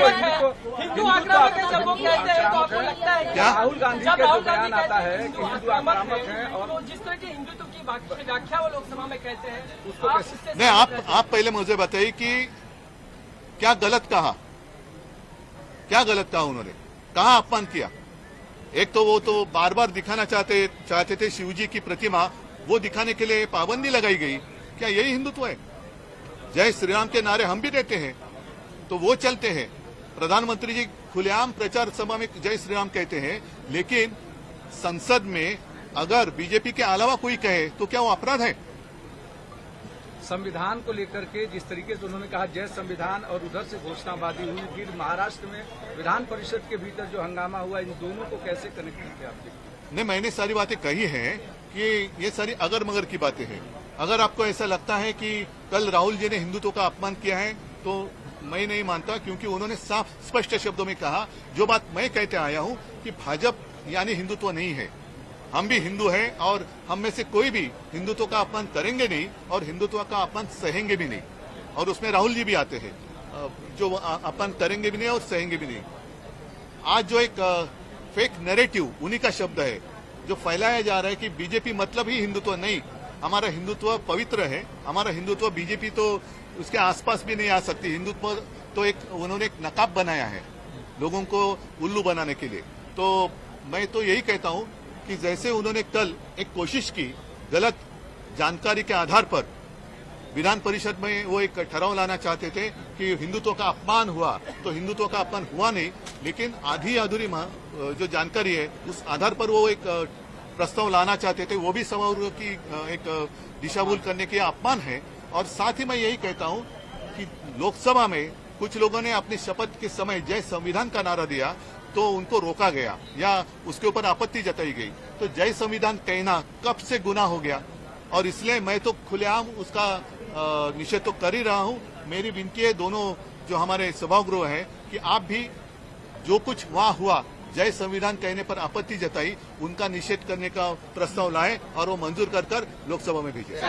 हिंदू आक्रामक है जब वो कहते हैं, तो आपको लगता है क्या राहुल गांधी का जो बयान आता है कि हिंदू आक्रामक है, और जिस तरह के हिंदुत्व की व्याख्या वो लोकसभा में कहते हैं, उसको नहीं, आप पहले मुझे बताइए कि क्या गलत कहा, क्या गलत कहा उन्होंने, कहाँ अपमान किया? एक तो वो तो बार बार दिखाना चाहते थे शिवजी की प्रतिमा, वो दिखाने के लिए पाबंदी लगाई गई। क्या यही हिंदुत्व है? जय श्री राम के नारे हम भी देते हैं तो वो चलते हैं, प्रधानमंत्री जी खुलेआम प्रचार सभा में जय श्री राम कहते हैं, लेकिन संसद में अगर बीजेपी के अलावा कोई कहे तो क्या वो अपराध है? संविधान को लेकर के जिस तरीके से उन्होंने कहा जय संविधान, और उधर से घोषणाबाजी हुई, फिर महाराष्ट्र में विधान परिषद के भीतर जो हंगामा हुआ, इन दोनों को कैसे कनेक्ट करते हैं आप? नहीं, मैंने सारी बातें कही हैं कि ये सारी अगर मगर की बातें हैं। अगर आपको ऐसा लगता है कि कल राहुल जी ने हिंदुत्व का अपमान किया है तो मैं नहीं मानता, क्योंकि उन्होंने साफ स्पष्ट शब्दों में कहा जो बात मैं कहते आया हूं कि भाजपा यानी हिंदुत्व नहीं है। हम भी हिंदू हैं और हम में से कोई भी हिंदुत्व का अपमान करेंगे नहीं और हिंदुत्व का अपमान सहेंगे भी नहीं, और उसमें राहुल जी भी आते हैं जो अपमान करेंगे भी नहीं और सहेंगे भी नहीं। आज जो एक फेक नैरेटिव उन्हीं का शब्द है जो फैलाया जा रहा है कि बीजेपी मतलब ही हिंदुत्व, नहीं, हमारा हिंदुत्व पवित्र है, हमारा हिंदुत्व बीजेपी तो उसके आसपास भी नहीं आ सकती। हिंदुत्व तो एक उन्होंने एक नकाब बनाया है लोगों को उल्लू बनाने के लिए। तो मैं तो यही कहता हूं कि जैसे उन्होंने कल एक कोशिश की गलत जानकारी के आधार पर विधान परिषद में वो एक ठहराव लाना चाहते थे कि हिंदुत्व का अपमान हुआ, तो हिंदुत्व का अपमान हुआ नहीं, लेकिन आधी अधूरी जो जानकारी है उस आधार पर वो एक प्रस्ताव लाना चाहते थे, वो भी समारोह की एक दिशाभूल करने के अपमान है। और साथ ही मैं यही कहता हूं कि लोकसभा में कुछ लोगों ने अपनी शपथ के समय जय संविधान का नारा दिया तो उनको रोका गया या उसके ऊपर आपत्ति जताई गई। तो जय संविधान कहना कब से गुनाह हो गया, और इसलिए मैं तो खुलेआम उसका निषेध तो कर ही रहा हूं। मेरी विनती है दोनों जो हमारे सभागृह हैं कि आप भी जो कुछ वहां हुआ, जय संविधान कहने पर आपत्ति जताई, उनका निषेध करने का प्रस्ताव लाएं और वो मंजूर कर लोकसभा में भेजें।